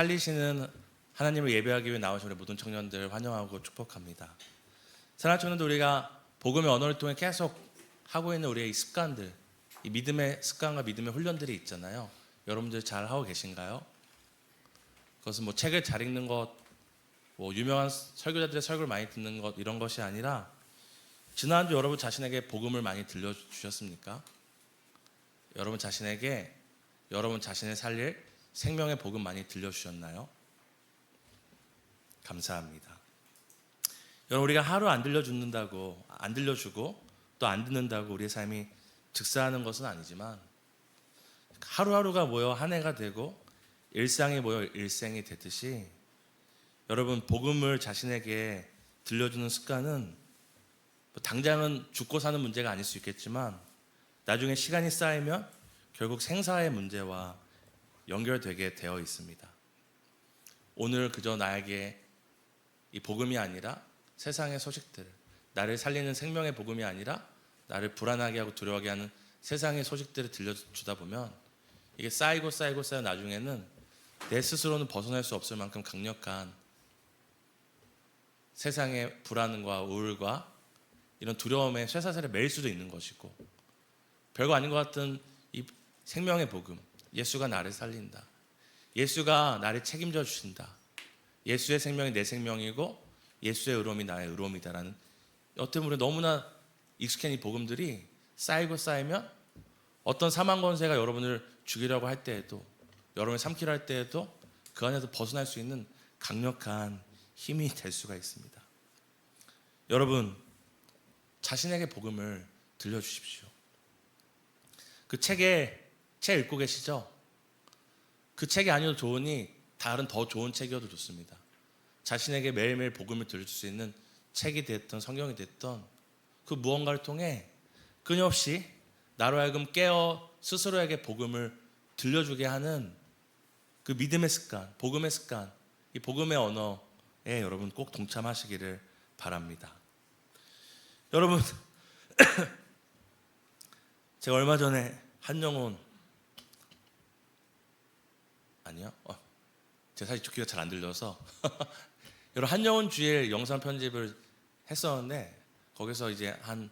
살리시는 하나님을 예배하기 위해 나오신 우리 모든 청년들 환영하고 축복합니다. 사랑하는 청년들, 우리가 복음의 언어를 통해 계속 하고 있는 우리의 이 습관들, 이 믿음의 습관과 믿음의 훈련들이 있잖아요. 여러분들 잘 하고 계신가요? 그것은 뭐 책을 잘 읽는 것, 뭐 유명한 설교자들의 설교를 많이 듣는 것, 이런 것이 아니라 지난주 여러분 자신에게 복음을 많이 들려주셨습니까? 여러분 자신에게 여러분 자신을 살릴 생명의 복음 많이 들려주셨나요? 감사합니다. 여러분, 우리가 하루 안 들려주고 또 안 듣는다고 우리의 삶이 즉사하는 것은 아니지만, 하루하루가 모여 한 해가 되고 일상이 모여 일생이 되듯이, 여러분 복음을 자신에게 들려주는 습관은 당장은 죽고 사는 문제가 아닐 수 있겠지만 나중에 시간이 쌓이면 결국 생사의 문제와 연결되게 되어 있습니다. 오늘 그저 나에게 이 복음이 아니라 세상의 소식들, 나를 살리는 생명의 복음이 아니라 나를 불안하게 하고 두려워하게 하는 세상의 소식들을 들려주다 보면 이게 쌓이고 나중에는 내 스스로는 벗어날 수 없을 만큼 강력한 세상의 불안과 우울과 이런 두려움에 쇠사슬에 매일 수도 있는 것이고, 별거 아닌 것 같은 이 생명의 복음, 예수가 나를 살린다, 예수가 나를 책임져 주신다, 예수의 생명이 내 생명이고 예수의 의로움이 나의 의로움이다라는, 어떻게 보면 너무나 익숙한 이 복음들이 쌓이면 어떤 사망 권세가 여러분을 죽이려고 할 때에도, 여러분을 삼키려 할 때에도 그 안에서 벗어날 수 있는 강력한 힘이 될 수가 있습니다. 여러분, 자신에게 복음을 들려주십시오. 그 책 읽고 계시죠? 그 책이 아니어도 좋으니 다른 더 좋은 책이어도 좋습니다. 자신에게 매일매일 복음을 들려줄 수 있는 책이 됐던 성경이 됐던 그 무언가를 통해 끊임없이 나로 하여금 깨어 스스로에게 복음을 들려주게 하는 그 믿음의 습관, 복음의 습관, 이 복음의 언어에 여러분 꼭 동참하시기를 바랍니다. 여러분, 제가 얼마 전에 한영혼, 아니요, 제가 사실 좋기가 잘 안 들려서 여러분, 한영혼 주일 영상 편집을 했었는데 거기서 이제 한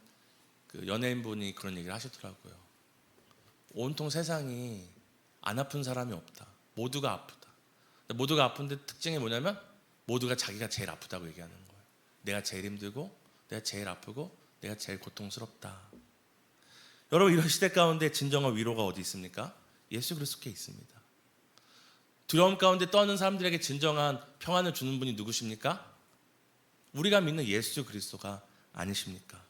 그 연예인분이 그런 얘기를 하시더라고요. 온통 세상이 안 아픈 사람이 없다, 모두가 아프다. 모두가 아픈데 특징이 뭐냐면 모두가 자기가 제일 아프다고 얘기하는 거예요. 내가 제일 힘들고 내가 제일 아프고 내가 제일 고통스럽다. 여러분, 이런 시대 가운데 진정한 위로가 어디 있습니까? 예수 그리스도께 있습니다. 두려움 가운데 떠는 사람들에게 진정한 평안을 주는 분이 누구십니까? 우리가 믿는 예수 그리스도가 아니십니까?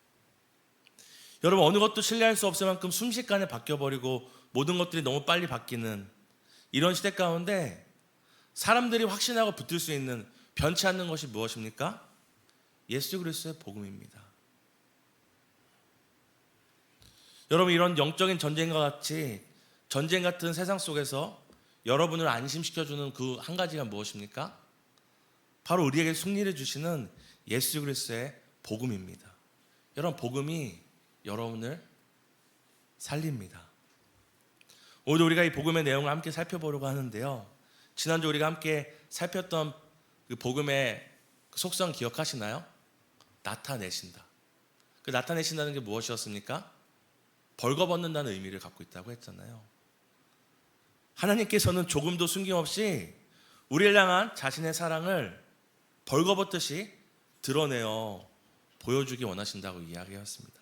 여러분, 어느 것도 신뢰할 수 없을 만큼 순식간에 바뀌어버리고 모든 것들이 너무 빨리 바뀌는 이런 시대 가운데 사람들이 확신하고 붙들 수 있는, 변치 않는 것이 무엇입니까? 예수 그리스도의 복음입니다. 여러분, 이런 영적인 전쟁과 같이 전쟁 같은 세상 속에서 여러분을 안심시켜주는 그 한 가지가 무엇입니까? 바로 우리에게 승리를 주시는 예수 그리스도의 복음입니다. 여러분, 복음이 여러분을 살립니다. 오늘 우리가 이 복음의 내용을 함께 살펴보려고 하는데요, 지난주 우리가 함께 살폈던 그 복음의 속성 기억하시나요? 나타내신다. 그 나타내신다는 게 무엇이었습니까? 벌거벗는다는 의미를 갖고 있다고 했잖아요. 하나님께서는 조금도 숨김없이 우리를 향한 자신의 사랑을 벌거벗듯이 드러내어 보여주기 원하신다고 이야기했습니다.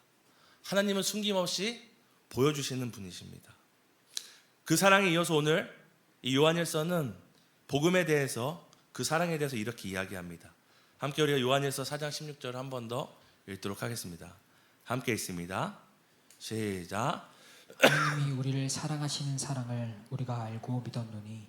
하나님은 숨김없이 보여주시는 분이십니다. 그 사랑에 이어서 오늘 이 요한일서는 복음에 대해서, 그 사랑에 대해서 이렇게 이야기합니다. 함께 우리가 요한일서 4장 16절을 한 번 더 읽도록 하겠습니다. 함께 읽습니다. 시작. 하나님이 우리를 사랑하시는 사랑을 우리가 알고 믿었노니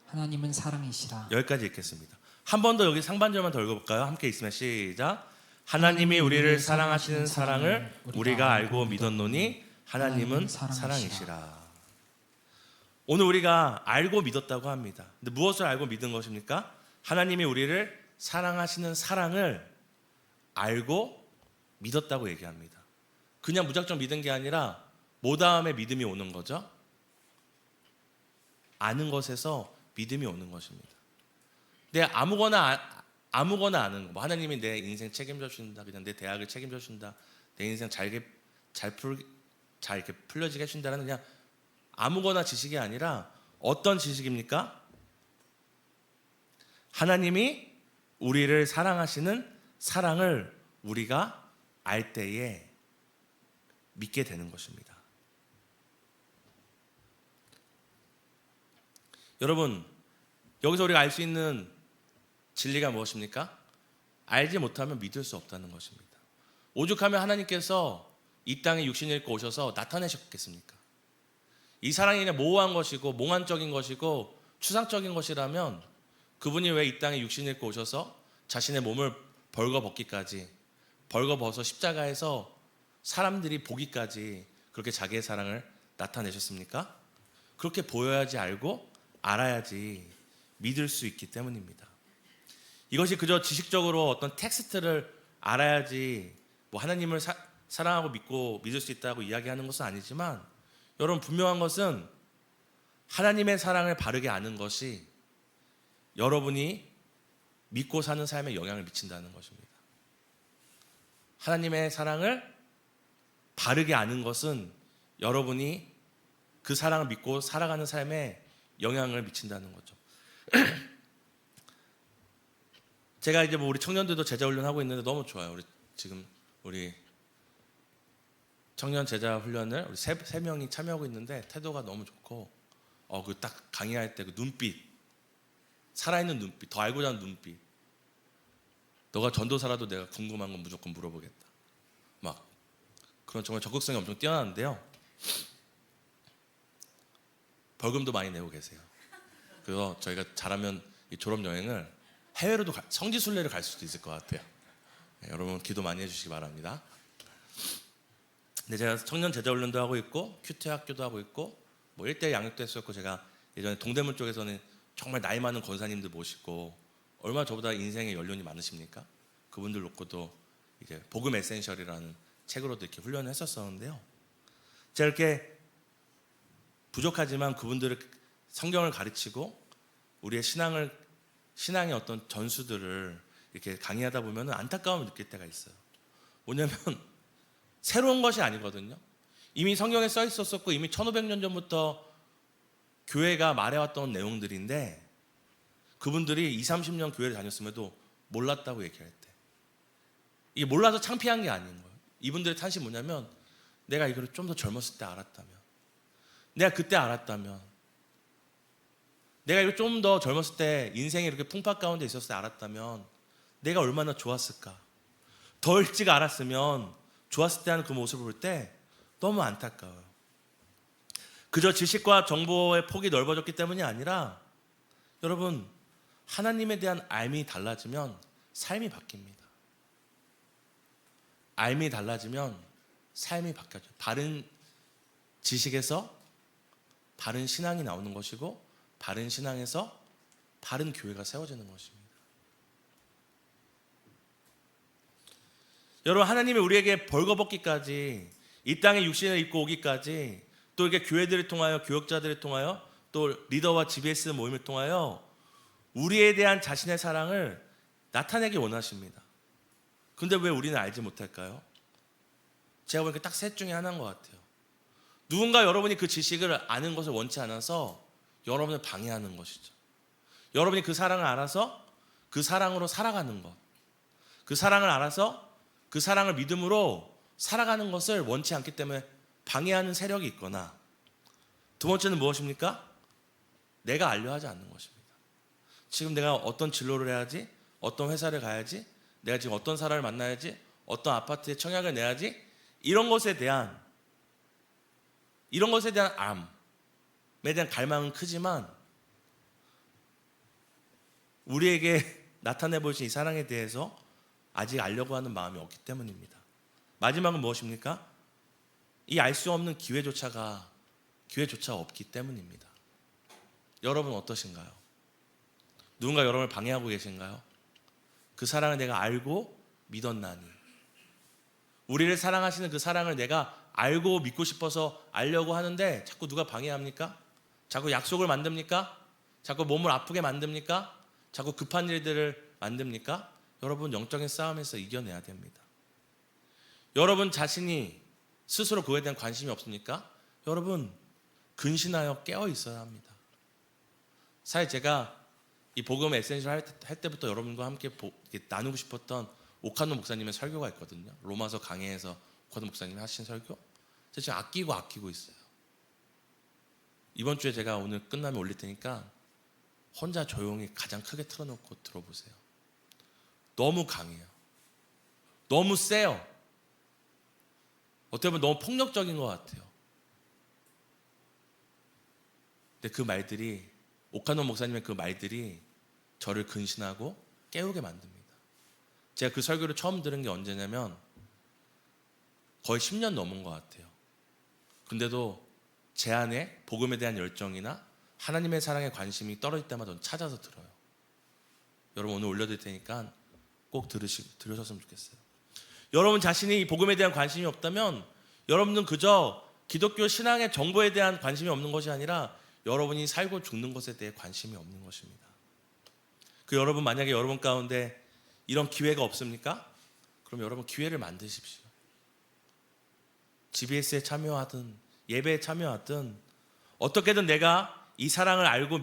하나님은 사랑이시라. 여기까지 읽겠습니다. 한 번 더 여기 상반절만 더 읽어볼까요? 함께 있으면 시작. 하나님이 우리를 사랑하시는 사랑을 우리가 알고 믿었노니 하나님은 사랑이시라. 오늘 우리가 알고 믿었다고 합니다. 근데 무엇을 알고 믿은 것입니까? 하나님이 우리를 사랑하시는 사랑을 알고 믿었다고 얘기합니다. 그냥 무작정 믿은 게 아니라 뭐 다음에 믿음이 오는 거죠? 아는 것에서 믿음이 오는 것입니다. 내가 아무거나 아는 거, 뭐 하나님이 내 인생 책임져 주신다, 그냥 내 대학을 책임져 주신다, 내 인생 잘 이렇게 풀려지게 해준다는 그냥 아무거나 지식이 아니라 어떤 지식입니까? 하나님이 우리를 사랑하시는 사랑을 우리가 알 때에 믿게 되는 것입니다. 여러분, 여기서 우리가 알 수 있는 진리가 무엇입니까? 알지 못하면 믿을 수 없다는 것입니다. 오죽하면 하나님께서 이 땅에 육신을 입고 오셔서 나타내셨겠습니까? 이 사랑이 그냥 모호한 것이고 몽환적인 것이고 추상적인 것이라면 그분이 왜 이 땅에 육신을 입고 오셔서 자신의 몸을 벌거벗기까지, 벌거벗어 십자가에서 사람들이 보기까지 그렇게 자기의 사랑을 나타내셨습니까? 그렇게 보여야지 알고 알아야지 믿을 수 있기 때문입니다. 이것이 그저 지식적으로 어떤 텍스트를 알아야지 뭐 하나님을 사랑하고 믿고 믿을 수 있다고 이야기하는 것은 아니지만, 여러분 분명한 것은 하나님의 사랑을 바르게 아는 것이 여러분이 믿고 사는 삶에 영향을 미친다는 것입니다. 하나님의 사랑을 바르게 아는 것은 여러분이 그 사랑을 믿고 살아가는 삶에 영향을 미친다는 거죠. 제가 이제 뭐 우리 청년들도 제자 훈련하고 있는데 너무 좋아요. 우리 청년 제자 훈련을 우리 세 명이 참여하고 있는데 태도가 너무 좋고, 그 딱 강의할 때 그 눈빛, 살아있는 눈빛, 더 알고자 하는 눈빛. 너가 전도사라도 내가 궁금한 건 무조건 물어보겠다. 막 그런 정말 적극성이 엄청 뛰어나는데요. 벌금도 많이 내고 계세요. 그래서 저희가 잘하면 이 졸업 여행을 해외로도 성지순례를 갈 수도 있을 것 같아요. 네, 여러분 기도 많이 해주시기 바랍니다. 근데 제가 청년 제자 훈련도 하고 있고 큐티 학교도 하고 있고 뭐 1대 양육도 했었고, 제가 예전에 동대문 쪽에서는 정말 나이 많은 권사님들 모시고, 얼마나 저보다 인생의 연륜이 많으십니까? 그분들 놓고도 이제 복음 에센셜이라는 책으로도 이렇게 훈련을 했었었는데요. 제가 이렇게 부족하지만 그분들을 성경을 가르치고 우리의 신앙의 어떤 전수들을 이렇게 강의하다 보면 안타까움을 느낄 때가 있어요. 뭐냐면 새로운 것이 아니거든요. 이미 성경에 써 있었었고 이미 1500년 전부터 교회가 말해왔던 내용들인데, 그분들이 20, 30년 교회를 다녔음에도 몰랐다고 얘기할 때, 이게 몰라서 창피한 게 아닌 거예요. 이분들의 탓이 뭐냐면, 내가 이걸 좀 더 젊었을 때 알았다면, 내가 그때 알았다면, 내가 이걸 좀 더 젊었을 때 인생이 이렇게 풍파 가운데 있었을 때 알았다면 내가 얼마나 좋았을까. 더 일찍 알았으면 좋았을 때 하는 그 모습을 볼 때 너무 안타까워요. 그저 지식과 정보의 폭이 넓어졌기 때문이 아니라, 여러분 하나님에 대한 알미 달라지면 삶이 바뀝니다. 알미 달라지면 삶이 바뀌어져요. 바른 지식에서 바른 신앙이 나오는 것이고, 바른 신앙에서 바른 교회가 세워지는 것입니다. 여러분, 하나님이 우리에게 벌거벗기까지, 이 땅에 육신을 입고 오기까지, 또 이렇게 교회들을 통하여, 교역자들을 통하여, 또 리더와 GBS 모임을 통하여 우리에 대한 자신의 사랑을 나타내기 원하십니다. 근데 왜 우리는 알지 못할까요? 제가 보니까 딱 셋 중에 하나인 것 같아요. 누군가 여러분이 그 지식을 아는 것을 원치 않아서 여러분을 방해하는 것이죠. 여러분이 그 사랑을 알아서 그 사랑으로 살아가는 것, 그 사랑을 알아서 그 사랑을 믿음으로 살아가는 것을 원치 않기 때문에 방해하는 세력이 있거나, 두 번째는 무엇입니까? 내가 알려 하지 않는 것입니다. 지금 내가 어떤 진로를 해야지, 어떤 회사를 가야지, 내가 지금 어떤 사람을 만나야지, 어떤 아파트에 청약을 내야지, 이런 것에 대한 암에 대한 갈망은 크지만 우리에게 나타내 보이신 이 사랑에 대해서 아직 알려고 하는 마음이 없기 때문입니다. 마지막은 무엇입니까? 이 알 수 없는 기회조차 없기 때문입니다. 여러분 어떠신가요? 누군가 여러분을 방해하고 계신가요? 그 사랑을 내가 알고 믿었나니, 우리를 사랑하시는 그 사랑을 내가 알고 믿고 싶어서 알려고 하는데 자꾸 누가 방해합니까? 자꾸 약속을 만듭니까? 자꾸 몸을 아프게 만듭니까? 자꾸 급한 일들을 만듭니까? 여러분 영적인 싸움에서 이겨내야 됩니다. 여러분 자신이 스스로 그거에 대한 관심이 없습니까? 여러분 근신하여 깨어 있어야 합니다. 사실 제가 이 복음 에센셜 할 때부터 여러분과 함께 나누고 싶었던 오카노 목사님의 설교가 있거든요. 로마서 강해에서 오카노 목사님이 하신 설교. 제가 지금 아끼고 있어요. 이번 주에 제가 오늘 끝나면 올릴 테니까 혼자 조용히 가장 크게 틀어놓고 들어보세요. 너무 강해요. 너무 세요. 어떻게 보면 너무 폭력적인 것 같아요. 근데 그 말들이, 오카노 목사님의 그 말들이 저를 근신하고 깨우게 만듭니다. 제가 그 설교를 처음 들은 게 언제냐면 거의 10년 넘은 것 같아요. 근데도 제 안에 복음에 대한 열정이나 하나님의 사랑에 관심이 떨어질 때마다 저는 찾아서 들어요. 여러분 오늘 올려드릴 테니까 꼭 들으셨으면 좋겠어요. 여러분 자신이 이 복음에 대한 관심이 없다면 여러분은 그저 기독교 신앙의 정보에 대한 관심이 없는 것이 아니라 여러분이 살고 죽는 것에 대해 관심이 없는 것입니다. 그 여러분 만약에 여러분 가운데 이런 기회가 없습니까? 그럼 여러분 기회를 만드십시오. GBS에 참여하든 예배에 참여하든 어떻게든 내가 이 사랑을 알고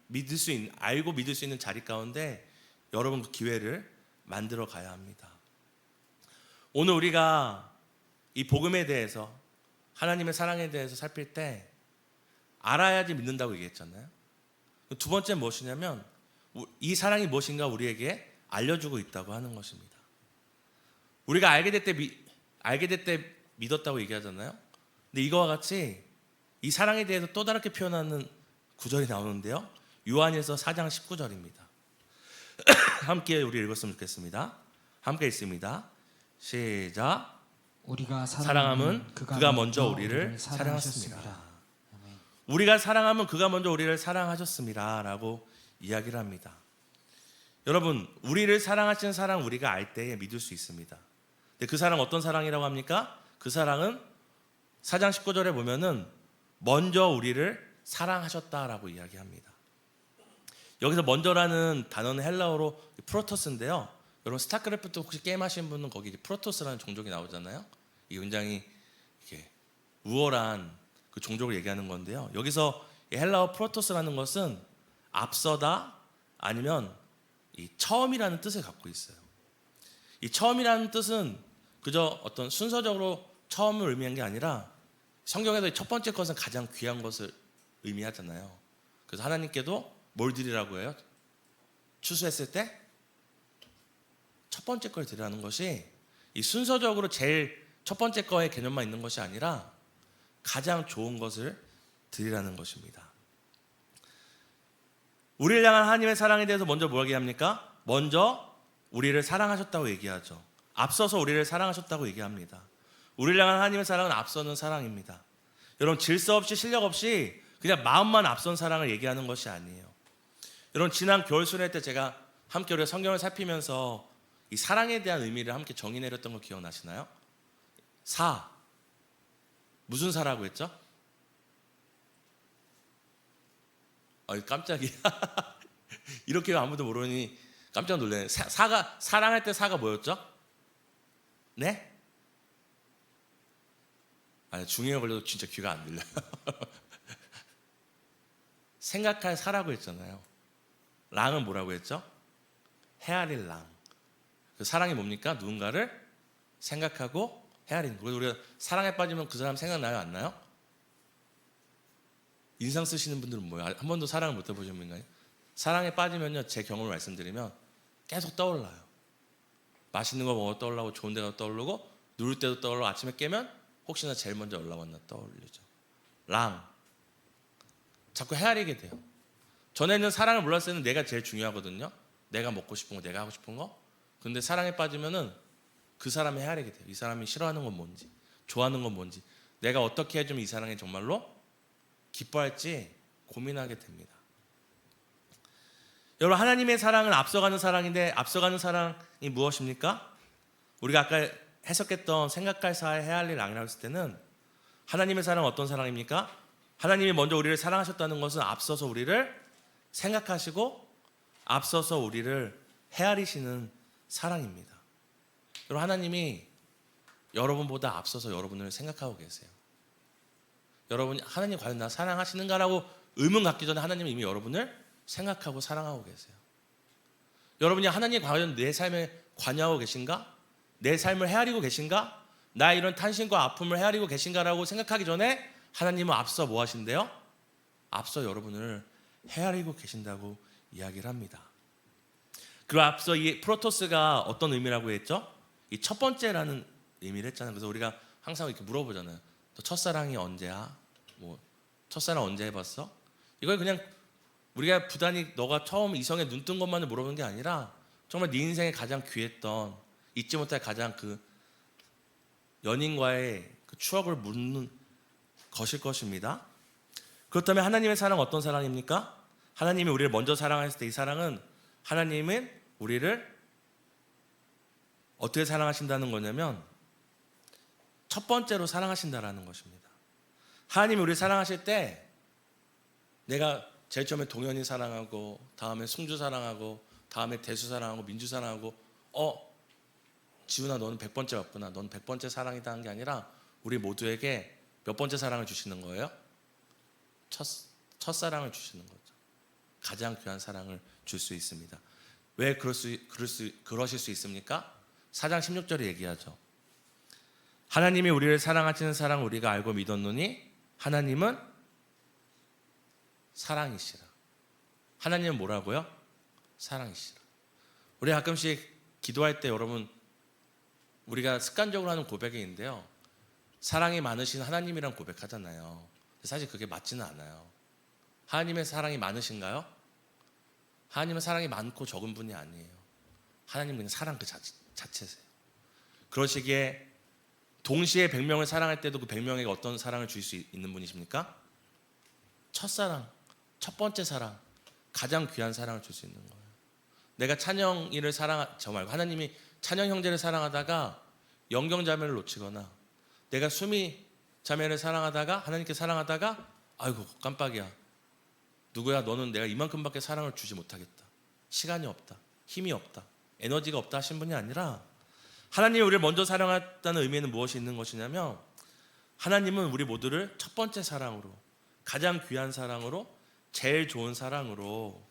믿을 수 있는 자리 가운데 여러분 그 기회를 만들어 가야 합니다. 오늘 우리가 이 복음에 대해서 하나님의 사랑에 대해서 살필 때 알아야지 믿는다고 얘기했잖아요. 두 번째는 무엇이냐면 이 사랑이 무엇인가 우리에게 알려주고 있다고 하는 것입니다. 우리가 알게 될 때 믿었다고 얘기하잖아요. 근데 이거와 같이 이 사랑에 대해서 또 다르게 표현하는 구절이 나오는데요. 요한일서 4장 19절입니다. 함께 우리 읽었으면 좋겠습니다. 함께 읽습니다. 시작. 우리가 사랑함은 그가 먼저 우리를 사랑하셨습니다. 우리가 사랑하면 그가 먼저 우리를 사랑하셨습니다 라고 이야기를 합니다. 여러분 우리를 사랑하시는 사랑 우리가 알 때에 믿을 수 있습니다. 근데 그 사랑 어떤 사랑이라고 합니까? 그 사랑은 4장 19절에 보면은 먼저 우리를 사랑하셨다라고 이야기합니다. 여기서 먼저라는 단어는 헬라어로 프로토스인데요. 여러분 스타크래프트 혹시 게임 하시는 분은 거기 프로토스라는 종족이 나오잖아요. 이 굉장히 이렇게 우월한 그 종족을 얘기하는 건데요. 여기서 헬라어 프로토스라는 것은 앞서다 아니면 이 처음이라는 뜻을 갖고 있어요. 이 처음이라는 뜻은 그저 어떤 순서적으로 처음을 의미한 게 아니라 성경에서 첫 번째 것은 가장 귀한 것을 의미하잖아요. 그래서 하나님께도 뭘 드리라고 해요? 추수했을 때 첫 번째 걸 드리라는 것이 이 순서적으로 제일 첫 번째 거의 개념만 있는 것이 아니라 가장 좋은 것을 드리라는 것입니다. 우리를 향한 하나님의 사랑에 대해서 먼저 뭐라고 얘기합니까? 먼저 우리를 사랑하셨다고 얘기하죠. 앞서서 우리를 사랑하셨다고 얘기합니다. 우리를 향한 하나님의 사랑은 앞서는 사랑입니다. 여러분 질서 없이 실력 없이 그냥 마음만 앞선 사랑을 얘기하는 것이 아니에요. 여러분 지난 겨울 수련회 때 제가 함께 우리가 성경을 살피면서 이 사랑에 대한 의미를 함께 정의 내렸던 거 기억나시나요? 무슨 사라고 했죠? 깜짝이야. 이렇게 아무도 모르니 깜짝 놀라네. 사랑할 때 사가 뭐였죠? 네? 아니 중요에 걸려도 진짜 귀가 안 들려요. 생각할 사라고 했잖아요. 랑은 뭐라고 했죠? 헤아릴 랑. 그 사랑이 뭡니까? 누군가를 생각하고 헤아리는 거. 그래서 우리가 사랑에 빠지면 그 사람 생각나요? 안 나요? 인상 쓰시는 분들은 뭐예요? 한 번도 사랑을 못 해보신 분인가요? 사랑에 빠지면요, 제 경험을 말씀드리면 계속 떠올라요. 맛있는 거 먹어 떠올라고, 좋은 데가 떠오르고, 누울 때도 떠올라고, 아침에 깨면 혹시나 제일 먼저 연락 왔나 떠올리죠. 랑. 자꾸 헤아리게 돼요. 전에는 사랑을 몰랐을 때는 내가 제일 중요하거든요. 내가 먹고 싶은 거, 내가 하고 싶은 거. 근데 사랑에 빠지면은 그 사람이 헤아리게 돼요. 이 사람이 싫어하는 건 뭔지, 좋아하는 건 뭔지, 내가 어떻게 해주면 이 사랑이 정말로 기뻐할지 고민하게 됩니다. 여러분 하나님의 사랑은 앞서가는 사랑인데 앞서가는 사랑이 무엇입니까? 우리가 아까 해석했던 생각할 사에 헤아릴 랑이라고 했을 때는 하나님의 사랑은 어떤 사랑입니까? 하나님이 먼저 우리를 사랑하셨다는 것은 앞서서 우리를 생각하시고 앞서서 우리를 헤아리시는 사랑입니다. 여러분, 하나님이 여러분보다 앞서서 여러분을 생각하고 계세요. 여러분이 하나님 과연 나 사랑하시는가라고 의문 갖기 전에 하나님은 이미 여러분을 생각하고 사랑하고 계세요. 여러분이 하나님 과연 내 삶에 관여하고 계신가? 내 삶을 헤아리고 계신가? 나의 이런 탄신과 아픔을 헤아리고 계신가라고 생각하기 전에 하나님은 앞서 뭐 하신대요? 앞서 여러분을 헤아리고 계신다고 이야기를 합니다. 그리고 앞서 이 프로토스가 어떤 의미라고 했죠? 이 첫 번째라는 의미를 했잖아요. 그래서 우리가 항상 이렇게 물어보잖아요. 너 첫사랑이 언제야? 뭐 첫사랑 언제 해봤어? 이걸 그냥 우리가 부단히 너가 처음 이성에 눈 뜬 것만을 물어보는 게 아니라 정말 네 인생에 가장 귀했던 잊지 못할 가장 그 연인과의 그 추억을 묻는 것일 것입니다. 그렇다면 하나님의 사랑은 어떤 사랑입니까? 하나님이 우리를 먼저 사랑하실 때 이 사랑은 하나님은 우리를 어떻게 사랑하신다는 거냐면 첫 번째로 사랑하신다라는 것입니다. 하나님이 우리를 사랑하실 때 내가 제일 처음에 동현이 사랑하고 다음에 승주 사랑하고 다음에 대수 사랑하고 민주 사랑하고 지훈아 너는 100번째 왔구나. 넌 100번째 사랑이다 한 게 아니라 우리 모두에게 몇 번째 사랑을 주시는 거예요? 첫사랑을 주시는 거죠. 가장 귀한 사랑을 줄 수 있습니다. 왜 그러실 수 있습니까? 4장 16절에 얘기하죠. 하나님이 우리를 사랑하시는 사랑 우리가 알고 믿었노니 하나님은 사랑이시라. 하나님은 뭐라고요? 사랑이시라. 우리 가끔씩 기도할 때 여러분 우리가 습관적으로 하는 고백이 있는데요. 사랑이 많으신 하나님이란 고백하잖아요. 사실 그게 맞지는 않아요. 하나님의 사랑이 많으신가요? 하나님은 사랑이 많고 적은 분이 아니에요. 하나님은 그냥 사랑 그 자체세요. 그러시기에 동시에 100명을 사랑할 때도 그 100명에게 어떤 사랑을 줄 수 있는 분이십니까? 첫사랑, 첫 번째 사랑, 가장 귀한 사랑을 줄 수 있는 거예요. 내가 찬영이를 저 말고 하나님이 찬영 형제를 사랑하다가 영경 자매를 놓치거나 내가 수미 자매를 사랑하다가 하나님께 사랑하다가 아이고 깜빡이야. 누구야 너는 내가 이만큼밖에 사랑을 주지 못하겠다. 시간이 없다. 힘이 없다. 에너지가 없다 하신 분이 아니라 하나님이 우리를 먼저 사랑했다는 의미에는 무엇이 있는 것이냐면 하나님은 우리 모두를 첫 번째 사랑으로 가장 귀한 사랑으로 제일 좋은 사랑으로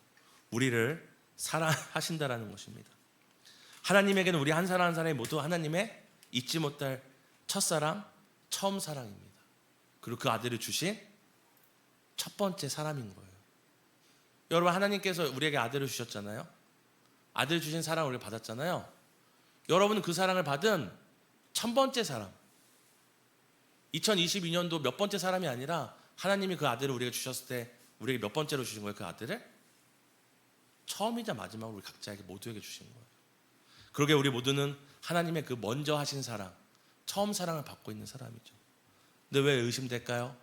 우리를 사랑하신다라는 것입니다. 하나님에게는 우리 한 사람 한 사람이 모두 하나님의 잊지 못할 첫사랑, 처음 사랑입니다. 그리고 그 아들을 주신 첫 번째 사람인 거예요. 여러분 하나님께서 우리에게 아들을 주셨잖아요. 아들 주신 사랑을 우리가 받았잖아요. 여러분은 그 사랑을 받은 1000번째 사람 2022년도 몇 번째 사람이 아니라 하나님이 그 아들을 우리에게 주셨을 때 우리에게 몇 번째로 주신 거예요? 그 아들을? 처음이자 마지막으로 우리 각자에게 모두에게 주신 거예요. 그러게 우리 모두는 하나님의 그 먼저 하신 사랑 처음 사랑을 받고 있는 사람이죠. 근데 왜 의심될까요?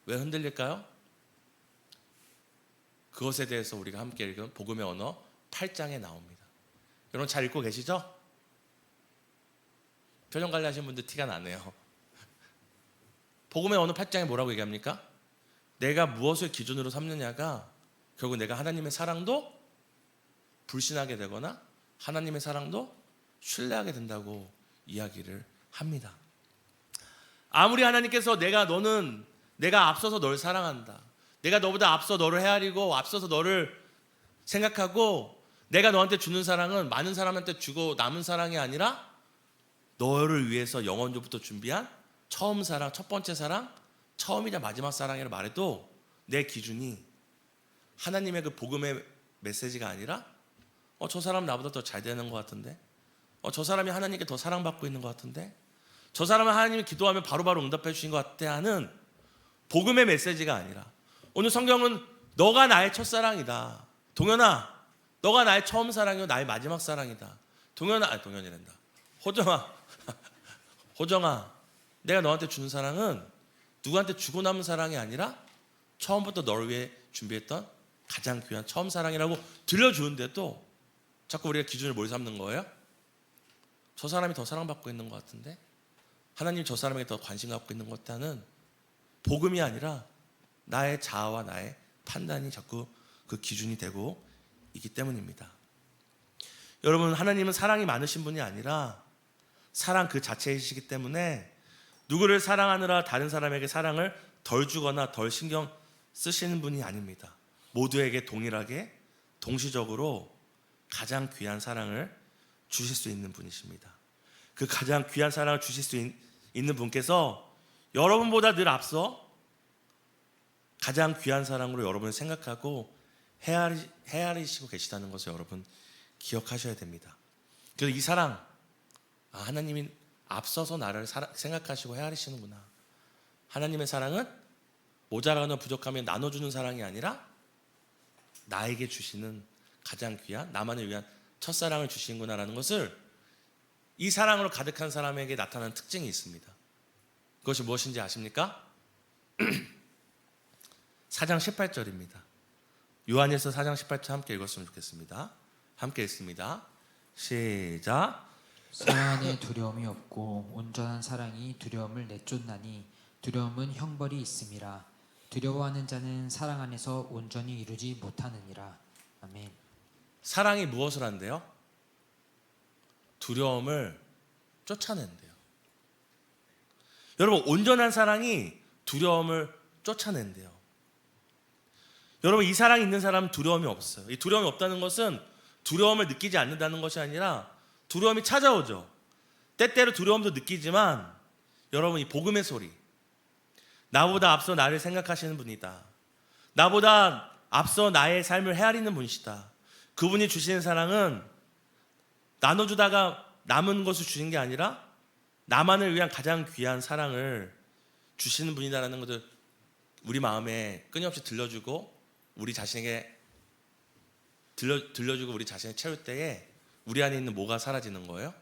왜 흔들릴까요? 그것에 대해서 우리가 함께 읽은 복음의 언어 8장에 나옵니다. 여러분 잘 읽고 계시죠? 표정 관리하시는 분들 티가 나네요. 복음의 언어 8장에 뭐라고 얘기합니까? 내가 무엇을 기준으로 삼느냐가 결국 내가 하나님의 사랑도 불신하게 되거나 하나님의 사랑도 신뢰하게 된다고 이야기를 합니다. 아무리 하나님께서 내가 앞서서 널 사랑한다. 내가 너보다 앞서 너를 헤아리고 앞서서 너를 생각하고 내가 너한테 주는 사랑은 많은 사람한테 주고 남은 사랑이 아니라 너를 위해서 영원조부터 준비한 처음 사랑, 첫 번째 사랑, 처음이자 마지막 사랑이라 말해도 내 기준이 하나님의 그 복음의 메시지가 아니라 저 사람 나보다 더 잘 되는 것 같은데 저 사람이 하나님께 더 사랑받고 있는 것 같은데 저 사람은 하나님이 기도하면 바로바로 응답해 주신 것 같아 하는 복음의 메시지가 아니라 오늘 성경은 너가 나의 첫사랑이다. 동현아 너가 나의 처음 사랑이고 나의 마지막 사랑이다. 동현이란다. 호정아 내가 너한테 주는 사랑은 누구한테 주고 남은 사랑이 아니라 처음부터 너를 위해 준비했던 가장 귀한 처음 사랑이라고 들려주는데도 자꾸 우리가 기준을 뭘 삼는 거예요? 저 사람이 더 사랑받고 있는 것 같은데 하나님 저 사람에게 더 관심 갖고 있는 것 같다는 복음이 아니라 나의 자아와 나의 판단이 자꾸 그 기준이 되고 이기 때문입니다. 여러분, 하나님은 사랑이 많으신 분이 아니라 사랑 그 자체이시기 때문에 누구를 사랑하느라 다른 사람에게 사랑을 덜 주거나 덜 신경 쓰시는 분이 아닙니다. 모두에게 동일하게 동시적으로 가장 귀한 사랑을 주실 수 있는 분이십니다. 그 가장 귀한 사랑을 주실 수 있는 분께서 여러분보다 늘 앞서 가장 귀한 사랑으로 여러분을 생각하고 헤아리시고 계시다는 것을 여러분 기억하셔야 됩니다. 그래서 이 사랑, 하나님이 앞서서 나를 생각하시고 헤아리시는구나. 하나님의 사랑은 모자라거나 부족하면 나눠주는 사랑이 아니라 나에게 주시는 가장 귀한, 나만을 위한 첫사랑을 주시는구나라는 것을 이 사랑으로 가득한 사람에게 나타나는 특징이 있습니다. 그것이 무엇인지 아십니까? 4장 18절입니다. 요한일서 4장 18절 함께 읽었으면 좋겠습니다. 함께 읽습니다. 시작. 사랑 안에 두려움이 없고 온전한 사랑이 두려움을 내쫓나니 두려움은 형벌이 있음이라. 두려워하는 자는 사랑 안에서 온전히 이루지 못하느니라. 아멘. 사랑이 무엇을 한대요? 두려움을 쫓아낸대요. 여러분, 온전한 사랑이 두려움을 쫓아낸대요. 여러분, 이 사랑이 있는 사람은 두려움이 없어요. 이 두려움이 없다는 것은 두려움을 느끼지 않는다는 것이 아니라 두려움이 찾아오죠. 때때로 두려움도 느끼지만 여러분, 이 복음의 소리, 나보다 앞서 나를 생각하시는 분이다, 나보다 앞서 나의 삶을 헤아리는 분이시다, 그분이 주시는 사랑은 나눠주다가 남은 것을 주신 게 아니라 나만을 위한 가장 귀한 사랑을 주시는 분이다라는 것을 우리 마음에 끊임없이 들려주고 우리 자신에게 들려주고 우리 자신을 채울 때에 우리 안에 있는 뭐가 사라지는 거예요?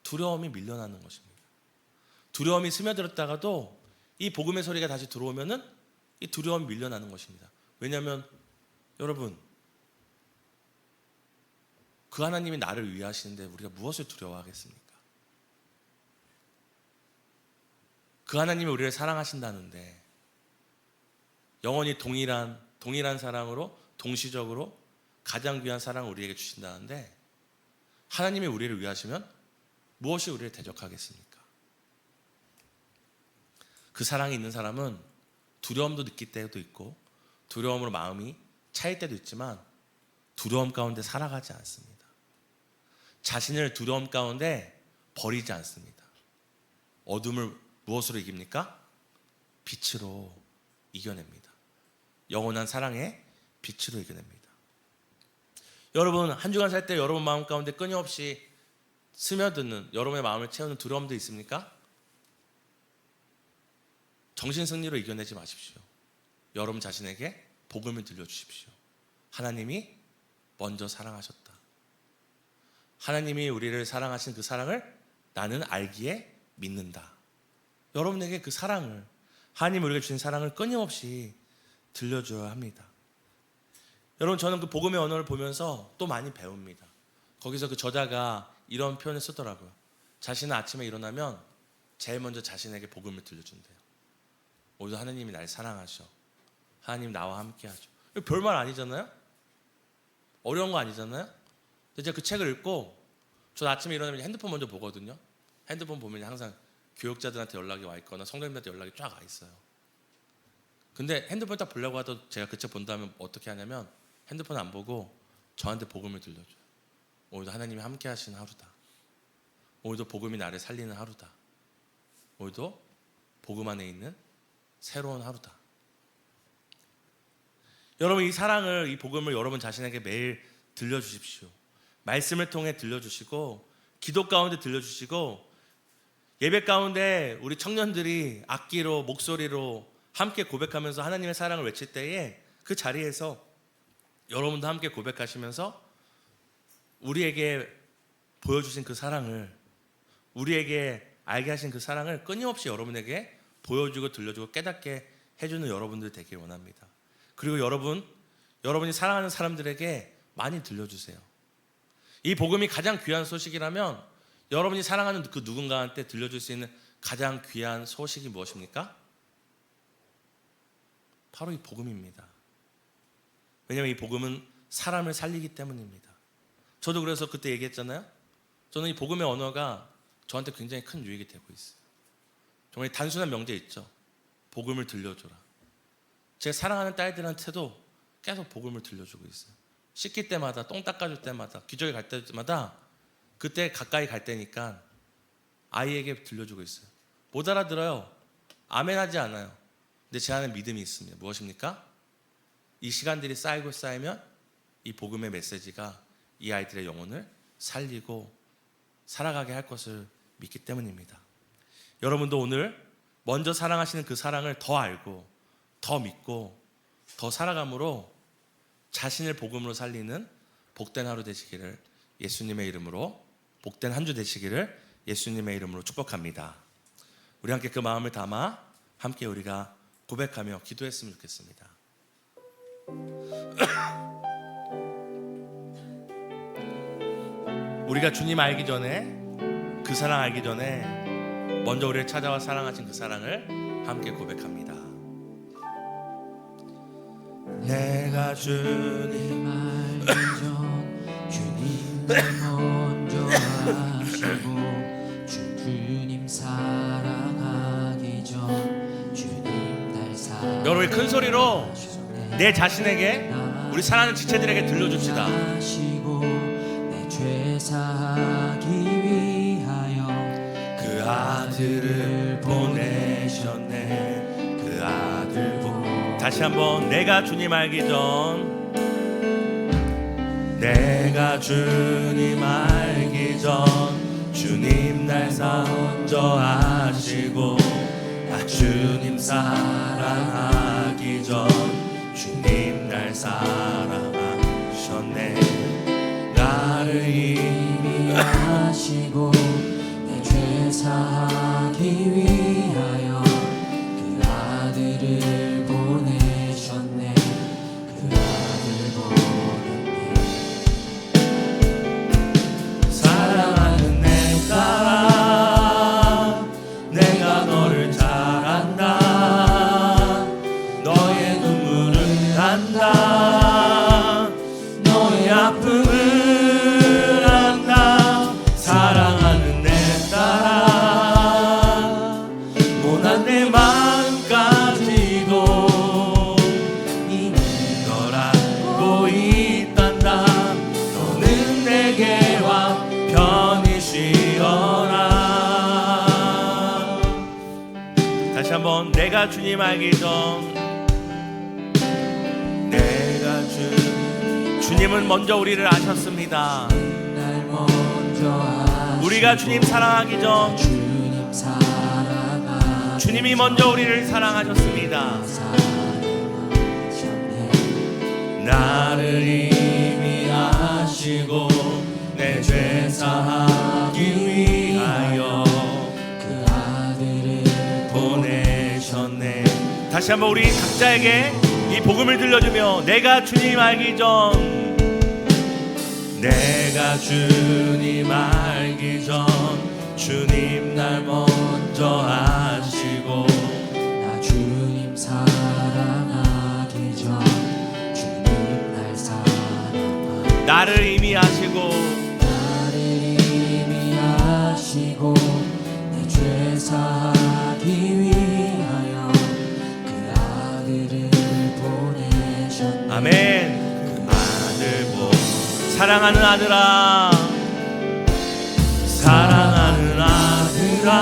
두려움이 밀려나는 것입니다. 두려움이 스며들었다가도 이 복음의 소리가 다시 들어오면은 이 두려움이 밀려나는 것입니다. 왜냐하면 여러분, 그 하나님이 나를 위하시는데 우리가 무엇을 두려워하겠습니까? 그 하나님이 우리를 사랑하신다는데 영원히 동일한 사랑으로 동시적으로 가장 귀한 사랑을 우리에게 주신다는데 하나님이 우리를 위하시면 무엇이 우리를 대적하겠습니까? 그 사랑이 있는 사람은 두려움도 느낄 때도 있고 두려움으로 마음이 차일 때도 있지만 두려움 가운데 살아가지 않습니다. 자신을 두려움 가운데 버리지 않습니다. 어둠을 무엇으로 이깁니까? 빛으로 이겨냅니다. 영원한 사랑의 빛으로 이겨냅니다. 여러분, 한 주간 살 때 여러분 마음 가운데 끊임없이 스며드는, 여러분의 마음을 채우는 두려움도 있습니까? 정신승리로 이겨내지 마십시오. 여러분 자신에게 복음을 들려주십시오. 하나님이 먼저 사랑하셨다. 하나님이 우리를 사랑하신 그 사랑을 나는 알기에 믿는다. 여러분에게 그 사랑을, 하나님 우리에게 주신 사랑을 끊임없이 들려줘야 합니다. 여러분, 저는 그 복음의 언어를 보면서 또 많이 배웁니다. 거기서 그 저자가 이런 표현을 쓰더라고요. 자신은 아침에 일어나면 제일 먼저 자신에게 복음을 들려준대요. 오히려 하나님이 날 사랑하셔. 하나님 나와 함께 하죠. 별말 아니잖아요? 어려운 거 아니잖아요? 근데 제가 그 책을 읽고 저 아침에 일어나면 핸드폰 먼저 보거든요. 핸드폰 보면 항상 교육자들한테 연락이 와 있거나 성도님들한테 연락이 쫙 와 있어요. 근데 핸드폰 딱 보려고 하도 제가 그 책 본다면 어떻게 하냐면 핸드폰 안 보고 저한테 복음을 들려줘요. 오늘도 하나님이 함께 하시는 하루다. 오늘도 복음이 나를 살리는 하루다. 오늘도 복음 안에 있는 새로운 하루다. 여러분, 이 사랑을, 이 복음을 여러분 자신에게 매일 들려주십시오. 말씀을 통해 들려주시고 기도 가운데 들려주시고 예배 가운데 우리 청년들이 악기로 목소리로 함께 고백하면서 하나님의 사랑을 외칠 때에 그 자리에서 여러분도 함께 고백하시면서 우리에게 보여주신 그 사랑을, 우리에게 알게 하신 그 사랑을 끊임없이 여러분에게 보여주고 들려주고 깨닫게 해주는 여러분들 되길 원합니다. 그리고 여러분이 사랑하는 사람들에게 많이 들려주세요. 이 복음이 가장 귀한 소식이라면 여러분이 사랑하는 그 누군가한테 들려줄 수 있는 가장 귀한 소식이 무엇입니까? 바로 이 복음입니다. 왜냐하면 이 복음은 사람을 살리기 때문입니다. 저도 그래서 그때 얘기했잖아요. 저는 이 복음의 언어가 저한테 굉장히 큰 유익이 되고 있어요. 정말 단순한 명제 있죠. 복음을 들려줘라. 제가 사랑하는 딸들한테도 계속 복음을 들려주고 있어요. 씻길 때마다, 똥 닦아줄 때마다, 기저귀 갈 때마다 그때 가까이 갈 때니까 아이에게 들려주고 있어요. 못 알아들어요. 아멘 하지 않아요. 근데 제 안에 믿음이 있습니다. 무엇입니까? 이 시간들이 쌓이고 쌓이면 이 복음의 메시지가 이 아이들의 영혼을 살리고 살아가게 할 것을 믿기 때문입니다. 여러분도 오늘 먼저 사랑하시는 그 사랑을 더 알고 더 믿고 더 살아감으로 자신을 복음으로 살리는 복된 하루 되시기를 예수님의 이름으로, 복된 한 주 되시기를 예수님의 이름으로 축복합니다. 우리 함께 그 마음을 담아 함께 우리가 고백하며 기도했으면 좋겠습니다. 우리가 주님 알기 전에, 그 사랑 알기 전에 먼저 우리를 찾아와 사랑하신 그 사랑을 함께 고백합니다. 내가 주님 알기 전 주님 날 먼저 아시고 주님 사랑하기 전 주님 날 사랑하시고 여러분 큰 소리로 내 자신에게, 우리 사랑하는 지체들에게 들려줍시다. 내 죄 사하기 위하여 그 아들을 보내셨네. 그 아들 다시 한번 내가 주님 알기 전, 내가 주님 알기 전 주님 날 먼저 아시고 주님 사랑하기 전 주님 날 사랑하셨네. 나를 이미 아시고 내 죄 사하기 위하여 그 아들을 보내셨네. 그 아들 보냈네. 사랑하는 내 딸아, 내가 너를 잘 안다. 너의 눈물을 안다. 너의 아픔을 안다. 사랑하는 내 딸아, 못난 내 마음까지도 이미 널 알고 있단다. 너는 내게와 편히 쉬어라. 다시 한번 내가 주님 알기 전, 내가 주님은 먼저 우리를 아셨습니다. 날 먼저 아시고 우리가 주님 사랑하기 전 주님 사랑하기 주님이 먼저 우리를 사랑하셨습니다. 사랑하셨네. 나를 이미 아시고 내 죄 사하기 위하여 그 아들을 보내셨네. 다시 한번 우리 각자에게 이 복음을 들려주며 내가 주님 알기 전, 내가 주님 알기 전 주님 날 먼저 아시고 나 주님 사랑하기 전 주님 날 사랑하기 나를 이미 아시고 나를 이미 아시고 내 죄 사하기 위하여 그 아들을 보내셨네. 아멘. 그 아들 사랑하는 아들아, 사랑하는 아들아,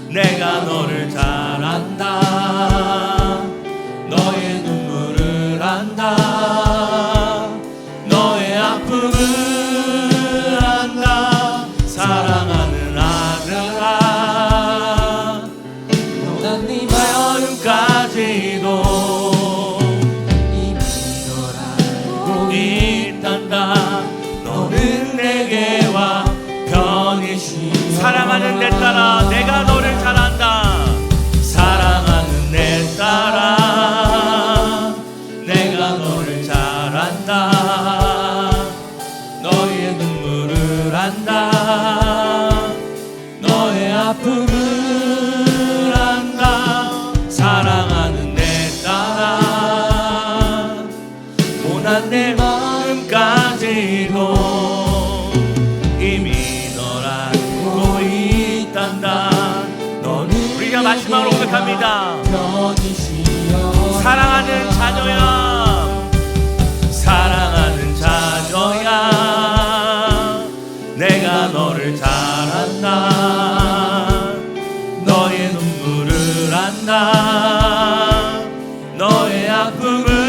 내가 너를 잘 안다. 너의 눈물을 안다. 너의 아픔을 안다. 사랑하는 아들아, 너난 네 마음까지도 이미 널 알고 있단다. 너는 내게와 편히 쉬어. 사랑하는 내 딸아, 내가 너를 잘 안다. 사랑하는 내 딸아, 내가 너를 잘 안다. 너의 눈물을 안다. 너의 아픔을 안다. 사랑하는 내 딸아, 내 마음까지도 이미 널 알고 있단다. 너는 우리가 마지막으로 고백합니다. 사랑하는 자녀야, 사랑하는 자녀야, 내가 너를 잘 안다. 너의 눈물을 안다. 너의 아픔을.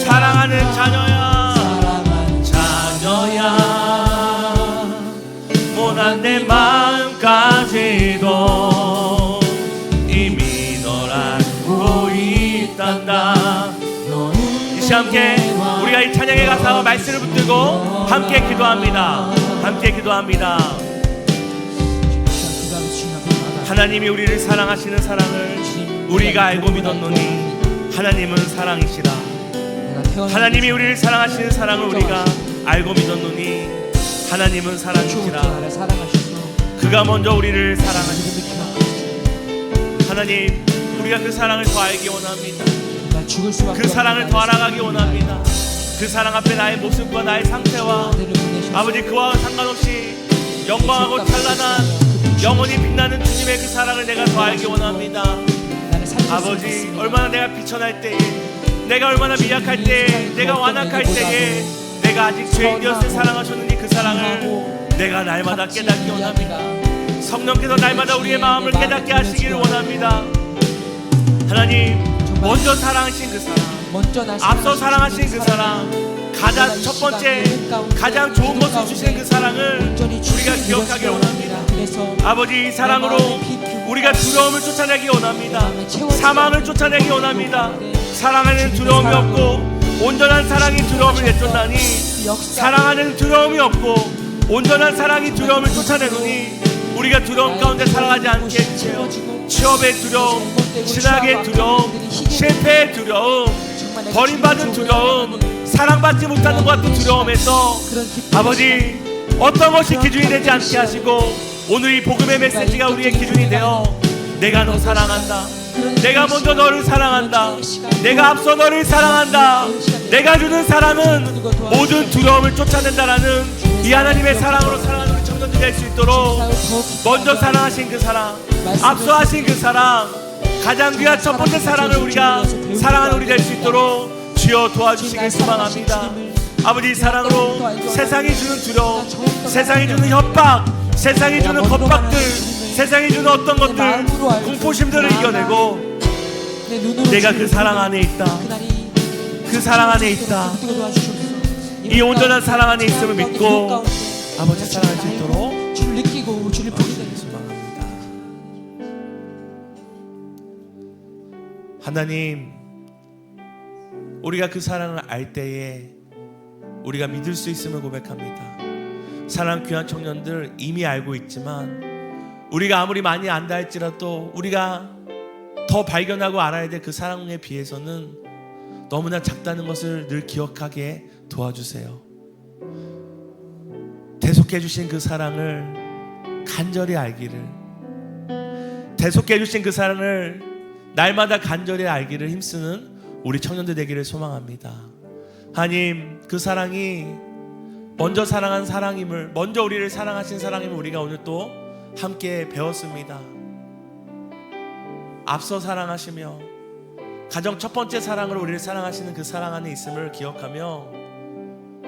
사랑하는 자녀야, 자녀야, 모난 내 마음까지도 이미 널 알고 있단다. 이 시간 함께 우리가 이 찬양의 가사와 말씀을 붙들고 함께 기도합니다. 함께 기도합니다. 하나님이 우리를 사랑하시는 사랑을 우리가 알고 믿었노니 하나님은 사랑이시라. 하나님이 우리를 사랑하시는 사랑을 우리가 알고 믿었노니 하나님은 사랑이시라. 그가 먼저 우리를 사랑하셨습니다. 하나님, 우리가 그 사랑을 더 알기 원합니다. 그 사랑을 더 알아가기 원합니다. 그 사랑 앞에 나의 모습과 나의 상태와 아버지 그와 상관없이 영광하고 찬란한 영원히 빛나는 주님의 그 사랑을 내가 더 알기 원합니다. 아버지, 얼마나 내가 비천할 때에, 내가 얼마나 미약할 때에, 내가 완악할 때에, 내가 아직 죄인이었을 사랑하셨느니 그 사랑을 내가 날마다 깨닫기 원합니다. 성령께서 날마다 우리의 마음을 깨닫게 하시기를 원합니다. 하나님, 먼저 사랑하신 그 사랑, 앞서 사랑하신 그 사랑, 가장 첫 번째, 가장 좋은 것을 주신 그 사랑을 우리가 기억하기 원합니다. 아버지, 이 사랑으로 우리가 두려움을 쫓아내기 원합니다. 사망을 쫓아내기 원합니다. 사랑하는 두려움이 없고 온전한 사랑이 두려움을 내쫓나니, 사랑하는 두려움이 없고 온전한 사랑이 두려움을 쫓아내노니 우리가 두려움 가운데 살아가지 않게 해주세요. 취업의 두려움, 신학의 두려움, 실패의 두려움, 버림받은 두려움, 사랑받지 못하는 것 같은 두려움에서 아버지 어떤 것이 기준이 되지 않게 하시고 오늘 이 복음의 메시지가 우리의 기준이 되어 내가 너 사랑한다, 내가 먼저 너를 사랑한다, 내가 앞서 너를 사랑한다, 내가 주는 사랑은 모든 두려움을 쫓아낸다라는 이 하나님의 사랑으로 사랑하는 우리 청년들이 될 수 있도록 먼저 사랑하신 그 사랑, 앞서 하신 그 사랑, 가장 귀한 첫 번째 사랑을 우리가 사랑하는 우리 될 수 있도록 주여 도와주시길 소망합니다. 아버지, 사랑으로 세상이 주는 두려움, 세상이 주는 협박, 세상이 주는 겁박들, 세상이 주는 어떤 것들, 공포심들을 이겨내고 내가 그 사랑 안에 있다, 그 사랑 안에 있다, 이 온전한 사랑 안에 있음을 믿고 아버지 사랑할 수 있도록 주를 느끼고 주를 보게 되는 소망합니다. 하나님, 우리가 그 사랑을 알 때에 우리가 믿을 수 있음을 고백합니다. 사랑 귀한 청년들 이미 알고 있지만 우리가 아무리 많이 안다 할지라도 우리가 더 발견하고 알아야 될 그 사랑에 비해서는 너무나 작다는 것을 늘 기억하게 도와주세요. 대속해 주신 그 사랑을 간절히 알기를, 대속해 주신 그 사랑을 날마다 간절히 알기를 힘쓰는 우리 청년들 되기를 소망합니다. 하나님, 그 사랑이 먼저 사랑한 사랑임을, 먼저 우리를 사랑하신 사랑임을 우리가 오늘 또 함께 배웠습니다. 앞서 사랑하시며 가정 첫 번째 사랑으로 우리를 사랑하시는 그 사랑 안에 있음을 기억하며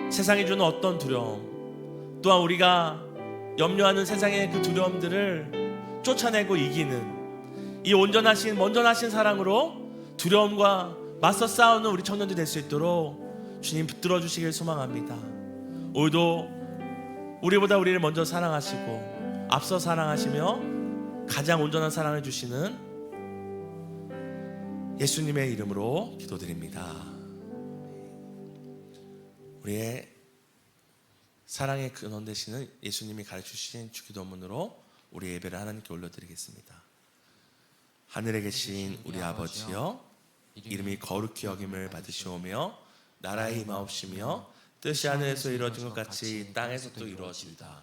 세상이 주는 어떤 두려움, 또한 우리가 염려하는 세상의 그 두려움들을 쫓아내고 이기는 이 온전하신 먼전하신 사랑으로 두려움과 맞서 싸우는 우리 청년들이 될 수 있도록 주님 붙들어 주시길 소망합니다. 오늘도 우리보다 우리를 먼저 사랑하시고 앞서 사랑하시며 가장 온전한 사랑을 주시는 예수님의 이름으로 기도드립니다. 우리의 사랑의 근원 되시는 예수님이 가르쳐주신 주기도문으로 우리 예배를 하나님께 올려드리겠습니다. 하늘에 계신 우리 아버지여, 이름이 거룩히 여김을 받으시오며 나라의 임하옵시며 뜻이 하늘에서 이루어진 것 같이 땅에서도 이루어진다.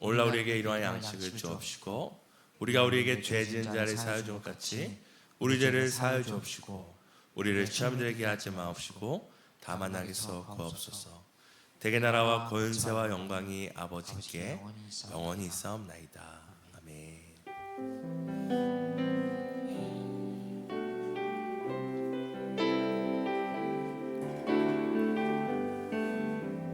오늘날 우리에게 이러한 양식을 주옵시고 우리가 우리에게 죄 지은 자를 사하여 준 것 같이 우리 죄를 사하여 주옵시고 우리를 시험에 들게 하지 마옵시고 다만하게서 구하옵소서. 대개 나라와 권세와 영광이 아버지께 영원히 있사옵나이다. 아멘.